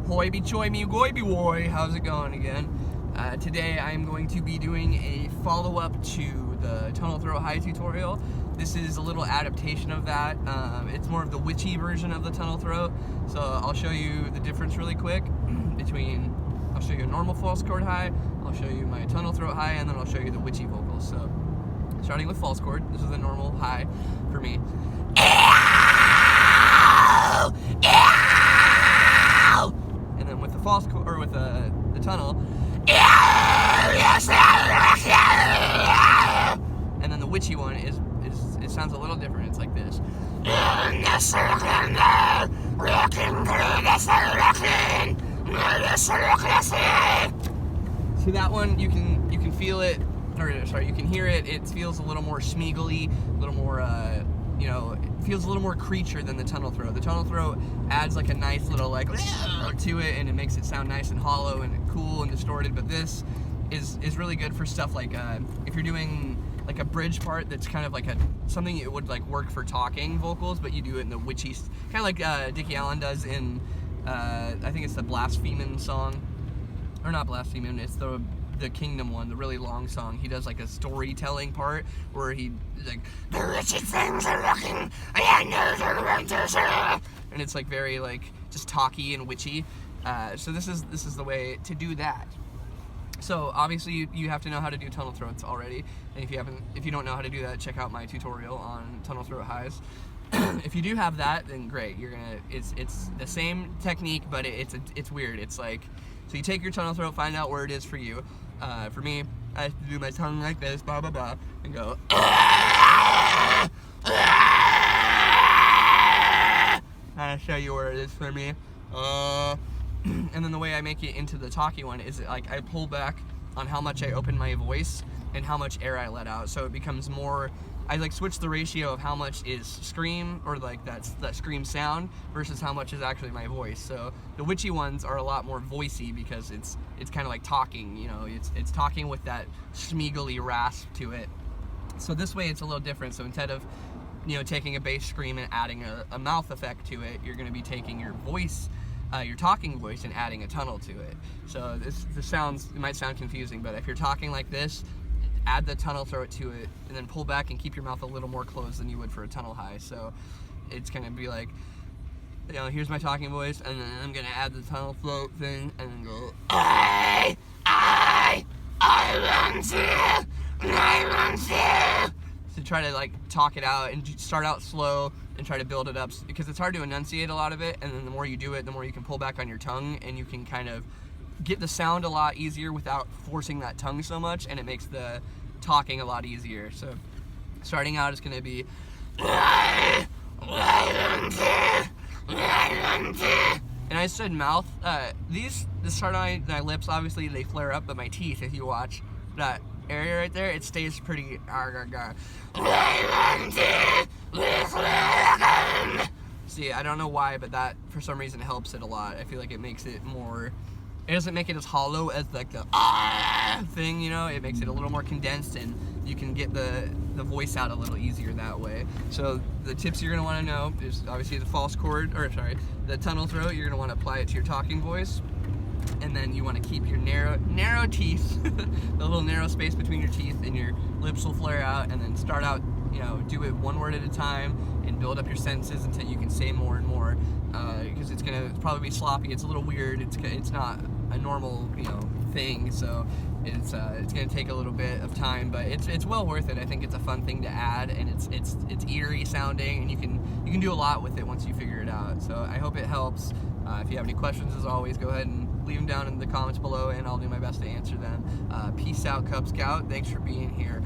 Hoiby choy me goiby woy, how's it going again? Today I'm going to be doing a follow-up to the tunnel throat high tutorial. This is a little adaptation of that. It's more of the witchy version of the tunnel throat. So I'll show you the difference really quick between, I'll show you a normal false chord high, I'll show you my tunnel throat high, and then I'll show you the witchy vocals. So starting with false chord, this is the normal high for me. And then with the false chord, or with the tunnel, and then the witchy one is it sounds a little different. It's like this. See that one? You can feel it, or sorry, you can hear it. It feels a little more schmeagly, a little more it feels a little more creature than the tunnel throat. The tunnel throat adds like a nice little like to it, and it makes it sound nice and hollow and cool and distorted. But this is really good for stuff like if you're doing like a bridge part that's kind of like something it would like work for talking vocals, but you do it in the witchy, kind of like Dickie Allen does in I think it's the Blaspheming song, or not Blaspheming, it's the Kingdom one, the really long song. He does like a storytelling part where he like, the witchy things are looking, I know they're going to, and it's like very like just talky and witchy. So this is the way to do that. So obviously you have to know how to do tunnel throats already, and if you don't know how to do that, check out my tutorial on tunnel throat highs. If you do have that, then great. It's the same technique, but it's weird. It's like, so you take your tunnel throat, find out where it is for you. For me, I have to do my tongue like this, blah blah blah, and go. I'll show you where it is for me. And then the way I make it into the talky one is like I pull back on how much I open my voice and how much air I let out, so it becomes more. I like switch the ratio of how much is scream, or like that scream sound, versus how much is actually my voice. So the witchy ones are a lot more voicey because it's kind of like talking, it's talking with that schmeagly rasp to it. So this way it's a little different. So instead of taking a bass scream and adding a mouth effect to it, you're going to be taking your voice, your talking voice, and adding a tunnel to it. So it might sound confusing, but if you're talking like this, add the tunnel throat to it, and then pull back and keep your mouth a little more closed than you would for a tunnel high. So it's gonna be like, here's my talking voice, and then I'm gonna add the tunnel throat thing, and then go, I want to. So try to like talk it out and start out slow and try to build it up, because it's hard to enunciate a lot of it, and then the more you do it, the more you can pull back on your tongue, and you can kind of get the sound a lot easier without forcing that tongue so much, and it makes the talking a lot easier. So starting out is going to be, and I said mouth. The start on my lips, obviously they flare up, but my teeth, if you watch that area right there, it stays pretty. See, I don't know why, but that for some reason helps it a lot. I feel like it makes it more. It doesn't make it as hollow as like the thing, it makes it a little more condensed, and you can get the voice out a little easier that way. So the tips you're going to want to know is obviously the the tunnel throat. You're going to want to apply it to your talking voice, and then you want to keep your narrow teeth, the little narrow space between your teeth, and your lips will flare out, and then start out, do it one word at a time and build up your sentences until you can say more and more, because it's probably be sloppy. It's a little weird. It's not a normal thing, so it's gonna take a little bit of time, but it's well worth it. I think it's a fun thing to add, and it's eerie sounding, and you can do a lot with it once you figure it out. So I hope it helps. If you have any questions, as always, go ahead and leave them down in the comments below, and I'll do my best to answer them. Peace out, Cub Scout. Thanks for being here.